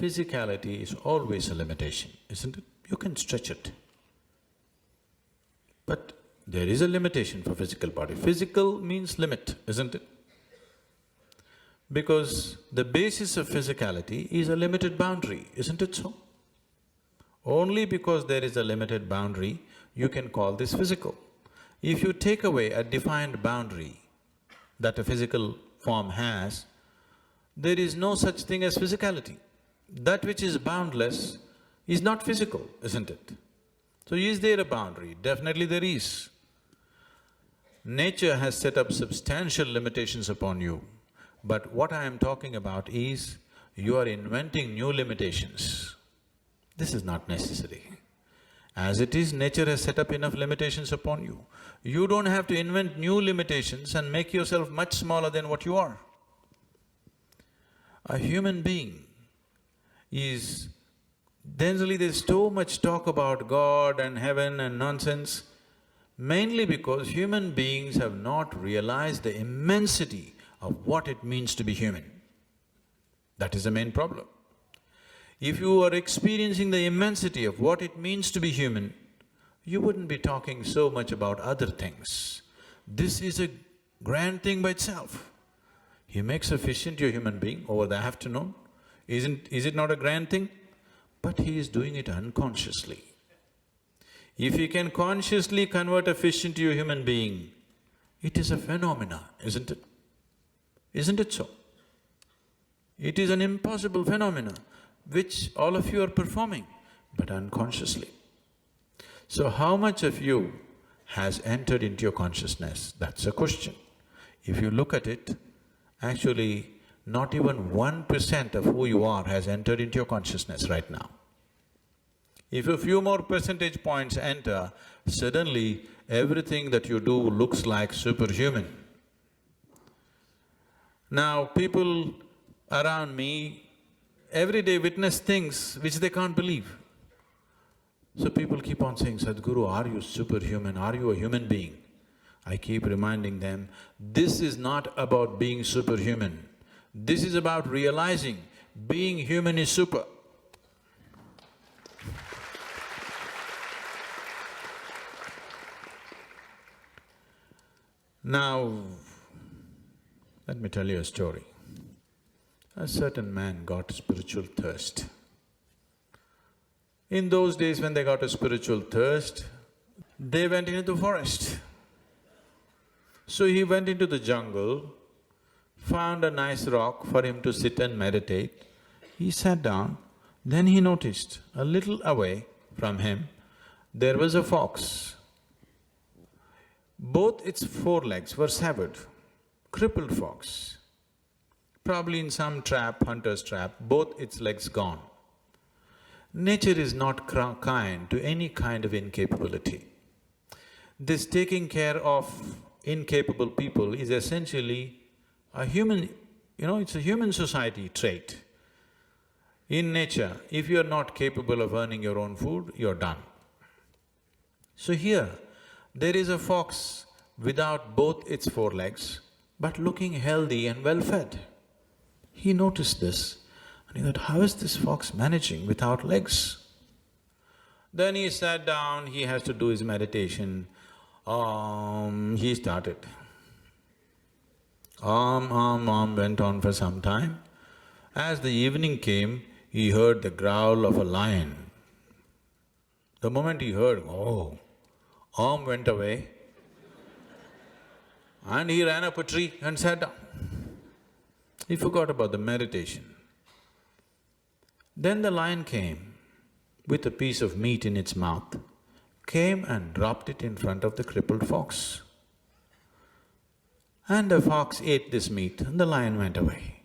physicality is always a limitation, isn't it? You can stretch it. But there is a limitation for physical body. Physical means limit, isn't it? Because the basis of physicality is a limited boundary, isn't it so? Only because there is a limited boundary, you can call this physical. If you take away a defined boundary that a physical form has, there is no such thing as physicality. That which is boundless is not physical, isn't it? So is there a boundary? Definitely there is. Nature has set up substantial limitations upon you, but what I am talking about is you are inventing new limitations. This is not necessary. As it is, nature has set up enough limitations upon you. You don't have to invent new limitations and make yourself much smaller than what you are. A human being is… Generally there's so much talk about God and heaven and nonsense, mainly because human beings have not realized the immensity of what it means to be human. That is the main problem. If you are experiencing the immensity of what it means to be human, you wouldn't be talking so much about other things. This is a grand thing by itself. He makes a fish into a human being over the afternoon. Is it not a grand thing? But he is doing it unconsciously. If he can consciously convert a fish into a human being, it is a phenomena, isn't it? Isn't it so? It is an impossible phenomena which all of you are performing, but unconsciously. So how much of you has entered into your consciousness? That's a question. If you look at it, actually not even 1% of who you are has entered into your consciousness right now. If a few more percentage points enter, suddenly everything that you do looks like superhuman. Now, people around me every day witness things which they can't believe. So people keep on saying, Sadhguru, are you superhuman? Are you a human being? I keep reminding them, this is not about being superhuman. This is about realizing being human is super. Now, let me tell you a story. A certain man got spiritual thirst. In those days when they got a spiritual thirst, they went into the forest. So he went into the jungle, found a nice rock for him to sit and meditate. He sat down, then he noticed a little away from him, there was a fox. Both its forelegs were severed, crippled fox. Probably in some trap, hunter's trap, both its legs gone. Nature is not kind to any kind of incapability. This taking care of incapable people is essentially a human… it's a human society trait. In nature, if you're not capable of earning your own food, you're done. So here, there is a fox without both its forelegs, but looking healthy and well-fed. He noticed this and he thought, how is this fox managing without legs? Then he sat down, he has to do his meditation. He started. Went on for some time. As the evening came, he heard the growl of a lion. The moment he heard, went away and he ran up a tree and sat down. He forgot about the meditation. Then the lion came with a piece of meat in its mouth, came and dropped it in front of the crippled fox. And the fox ate this meat and the lion went away.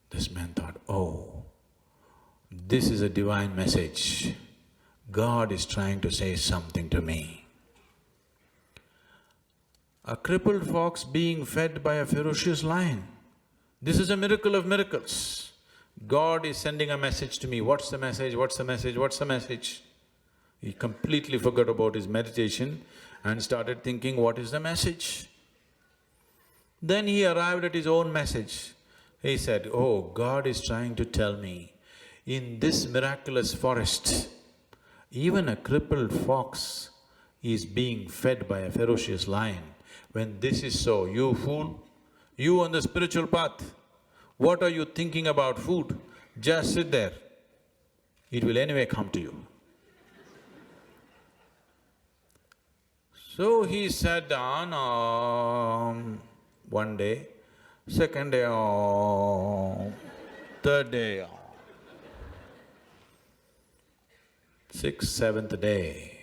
This man thought, oh, this is a divine message. God is trying to say something to me. A crippled fox being fed by a ferocious lion. This is a miracle of miracles. God is sending a message to me. What's the message? What's the message? What's the message? He completely forgot about his meditation and started thinking, what is the message? Then he arrived at his own message. He said, oh, God is trying to tell me, In this miraculous forest, even a crippled fox is being fed by a ferocious lion. When this is so, you fool, you on the spiritual path, what are you thinking about food? Just sit there, it will anyway come to you. So he sat down, one day, second day, third day, sixth, seventh day,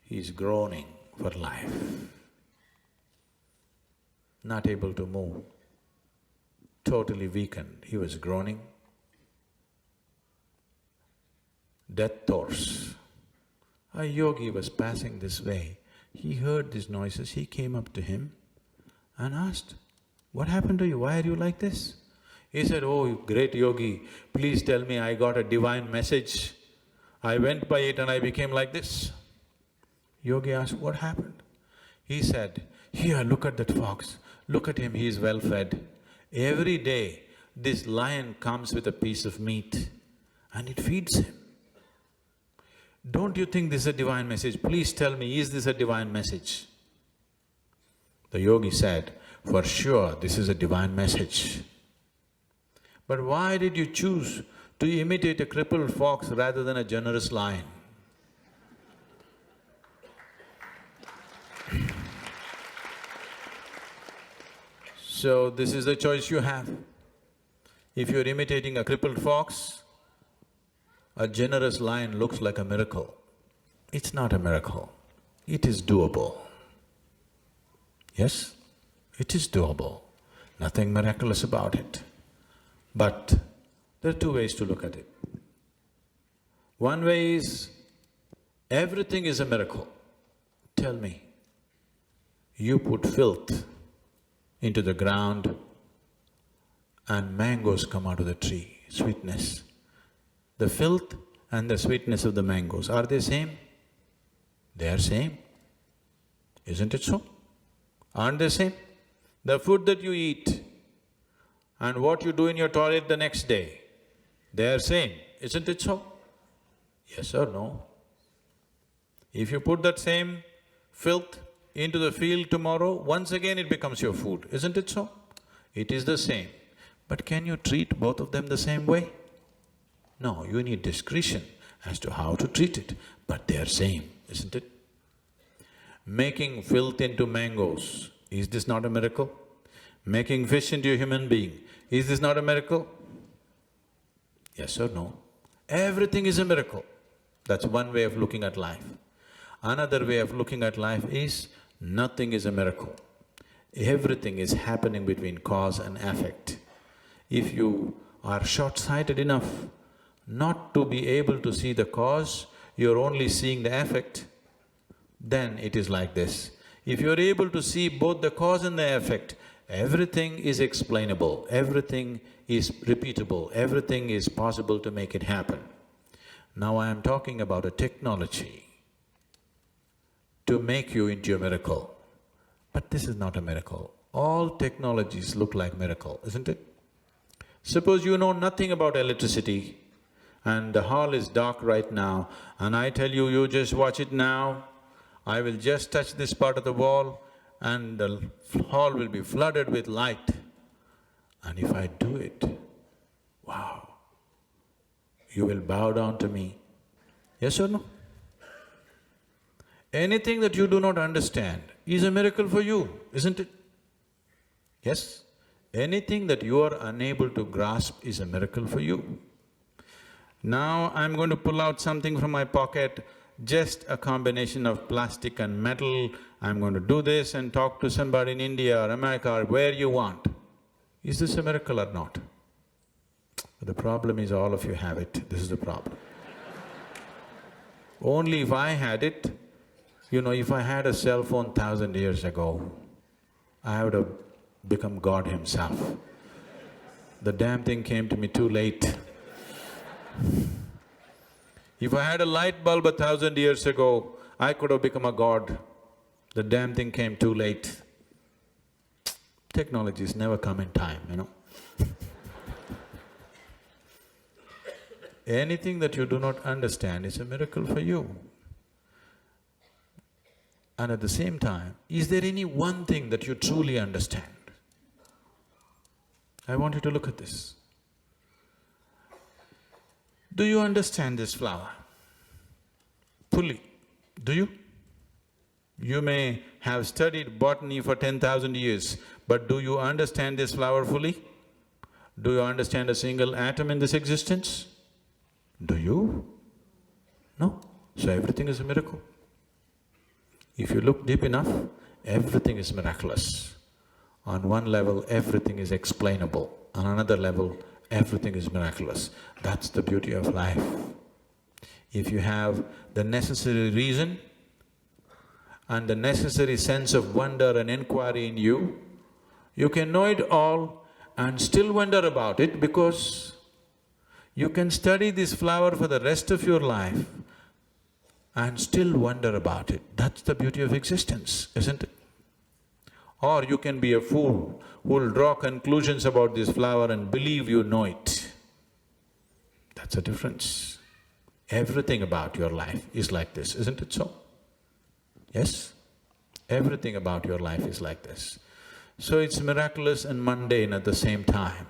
he's groaning for life, not able to move, totally weakened. He was groaning. Death thoughts. A yogi was passing this way. He heard these noises, he came up to him and asked, "What happened to you? Why are you like this?" He said, "Oh, great yogi, please tell me, I got a divine message. I went by it and I became like this." Yogi asked, "What happened?" He said, "Here, look at that fox. Look at him, he is well fed. Every day, this lion comes with a piece of meat and it feeds him. Don't you think this is a divine message? Please tell me, is this a divine message?" The yogi said, "For sure, this is a divine message. But why did you choose to imitate a crippled fox rather than a generous lion?" So this is the choice you have. If you're imitating a crippled fox, a generous lion looks like a miracle. It's not a miracle, it is doable. Yes, it is doable, nothing miraculous about it. But there are two ways to look at it. One way is, everything is a miracle. Tell me, you put filth into the ground and mangoes come out of the tree, sweetness. The filth and the sweetness of the mangoes, are they same? They are same, isn't it so? Aren't they same? The food that you eat and what you do in your toilet the next day, they are same, isn't it so? Yes or no? If you put that same filth into the field tomorrow, once again it becomes your food, isn't it so? It is the same. But can you treat both of them the same way? No, you need discretion as to how to treat it, but they are same, isn't it? Making filth into mangoes, is this not a miracle? Making fish into a human being, is this not a miracle? Yes or no? Everything is a miracle. That's one way of looking at life. Another way of looking at life is, nothing is a miracle. Everything is happening between cause and effect. If you are short-sighted enough not to be able to see the cause, you're only seeing the effect, then it is like this. If you're able to see both the cause and the effect, everything is explainable, everything is repeatable, everything is possible to make it happen. Now I am talking about a technology to make you into a miracle. But this is not a miracle. All technologies look like miracle, isn't it? Suppose you know nothing about electricity and the hall is dark right now and I tell you, you just watch it now, I will just touch this part of the wall and the hall will be flooded with light. And if I do it, wow, you will bow down to me. Yes or no? Anything that you do not understand is a miracle for you, isn't it? Yes? Anything that you are unable to grasp is a miracle for you. Now I'm going to pull out something from my pocket, just a combination of plastic and metal. I'm going to do this and talk to somebody in India or America or where you want. Is this a miracle or not? The problem is all of you have it, this is the problem. Only if I had it, you know, if I had a cell phone 1,000 years ago, I would have become God himself. The damn thing came to me too late. If I had a light bulb 1,000 years ago, I could have become a god. The damn thing came too late. Technologies never come in time, you know. Anything that you do not understand is a miracle for you. And at the same time, is there any one thing that you truly understand? I want you to look at this. Do you understand this flower? Fully, do you? You may have studied botany for 10,000 years, but do you understand this flower fully? Do you understand a single atom in this existence? Do you? No. So everything is a miracle. If you look deep enough, everything is miraculous. On one level, everything is explainable. On another level, everything is miraculous. That's the beauty of life. If you have the necessary reason and the necessary sense of wonder and inquiry in you, you can know it all and still wonder about it, because you can study this flower for the rest of your life and still wonder about it. That's the beauty of existence, isn't it? Or you can be a fool who'll draw conclusions about this flower and believe you know it. That's the difference. Everything about your life is like this, isn't it so? Yes? Everything about your life is like this. So it's miraculous and mundane at the same time.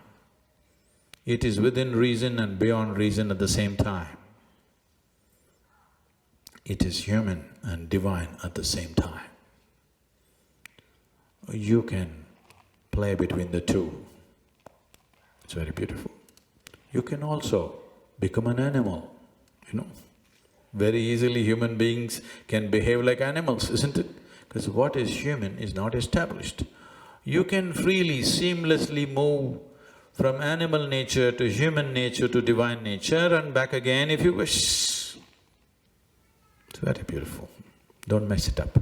It is within reason and beyond reason at the same time. It is human and divine at the same time. You can play between the two. It's very beautiful. You can also become an animal, you know. Very easily human beings can behave like animals, isn't it? Because what is human is not established. You can freely, seamlessly move from animal nature to human nature to divine nature and back again if you wish. It's very beautiful. Don't mess it up.